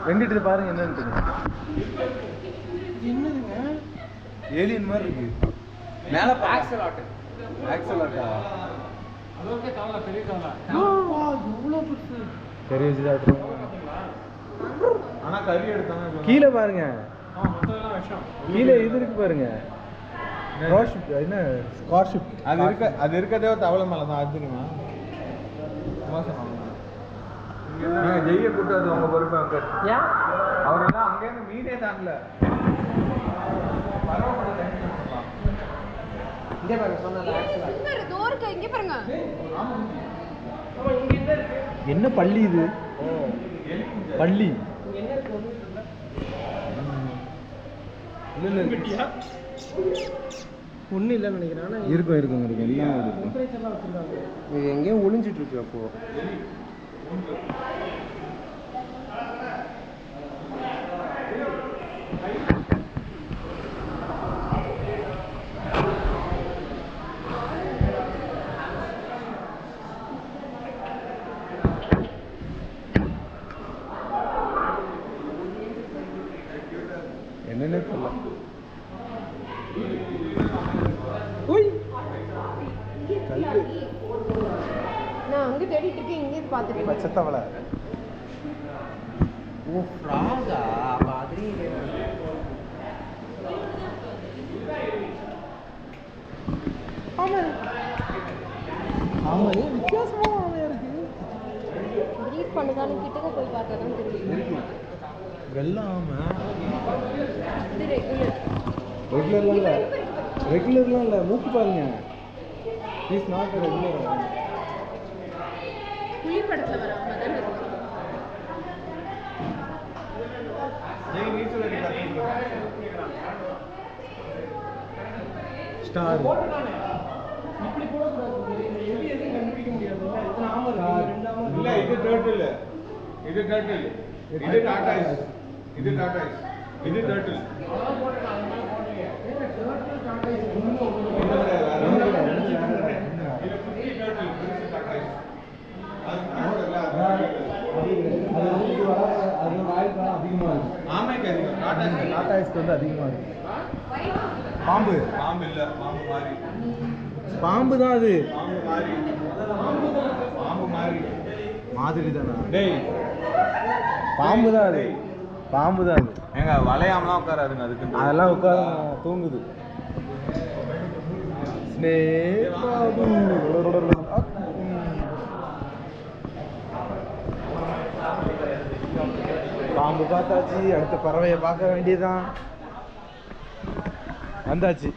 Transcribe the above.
வெண்டிட்டு பாருங்க என்னன்னு. என்னதுங்க ஏலியன் மாதிரி இருக்கு. மேல ஆக்சலாட். ஆக்சலாட்டா? அதோட கால்ல பெரிய கால்ல. இவ்வளவு பெருசு. பெரிய ஜிராஃப். ஆனா கறி எடுத்தாங்க. கீழே பாருங்க. மொத்தம் விஷம். கீழே இது இருக்கு பாருங்க. ரோஷிப் என்ன ஸ்கார்ஷிப். அது இருக்கதே தவளை மேல தான். அது தெரியுமா? நீங்க ஜெய்ய கூட்டாது உங்க பொறுப்பு அங்க. ஏன் அவரெல்லாம் அங்கேருந்து மீனே தாங்கல. இங்கே பாருங்க சொன்னல ஆக்சுவலா இங்க டோருக்கு இங்க பாருங்க. என்ன பள்ளி இது? பள்ளி என்ன இருக்கு? இல்ல இல்ல ஒண்ணு இல்லன்னு நினைக்கிறேன். ஆனா இருக்கும் இருக்கும் இருக்கும் எல்லாம் இருக்கும். டெம்பரேச்சர்லாம் வச்சிருக்காங்க. இது எங்கேயும் ஒளிஞ்சிட்டு இருக்கு. அப்போ என்னன்னு தெரியல. நான் அங்க தேடிட்டு இருக்கேன். இங்கே பாத்துட்டு பச்சத்தவளை. ஓ ஃப்ராகா மாதிரி. ஆமா ஆமா வித்தியாசமா இருக்கு. பிரீத் பண்ணுதான்னு கிட்டக்க போய் பார்த்தா தான் தெரியும். வெள்ளாம இது ரெகுலர். ரெகுலர்லாம் இல்லை. மூக்கு பாருங்க. Is not regular. புலி படத்துல வராம தான் இருக்கு. ஸ்டார் இப்படி போட கூடாது. எது எது கண்டுபிடிக்க முடியாது. இது நாம இல்ல இது டர்ட்டில். இது டர்ட்டில். இது டாடா ஐஸ். இது டாடா ஐஸ். இது டர்ட்டில். அதான் போடுறாங்க. அதனால போடுறீங்க. ஏங்க டர்ட்டில் டாடா ஐஸ் ஒண்ணுமே இது புதிய டர்ட்டில் புதிய டாடா ஐஸ். அது வாய்ப்பு அதிகமா இருக்கு. ஆமைக்கு அதிகம். டாடா ஐஸ் வந்து அதிகமா இருக்கு. பாம்பு பாம்பு இல்ல பாம்பு மாதிரி. பாம்பு தான் அது. பாம்பு மாதிரி. பாம்பு மாதிரி மாதிரி தானா? டேய் பாம்பு தான் அது. பாம்பு தான் அது. ஏங்க வளையாமலாம் உட்காராதுங்க. அதுக்கு அதெல்லாம் உட்கார தூங்குது. பாம்பு பார்த்தாச்சு. அடுத்த பறவையை பார்க்க வேண்டியதுதான். வந்தாச்சு.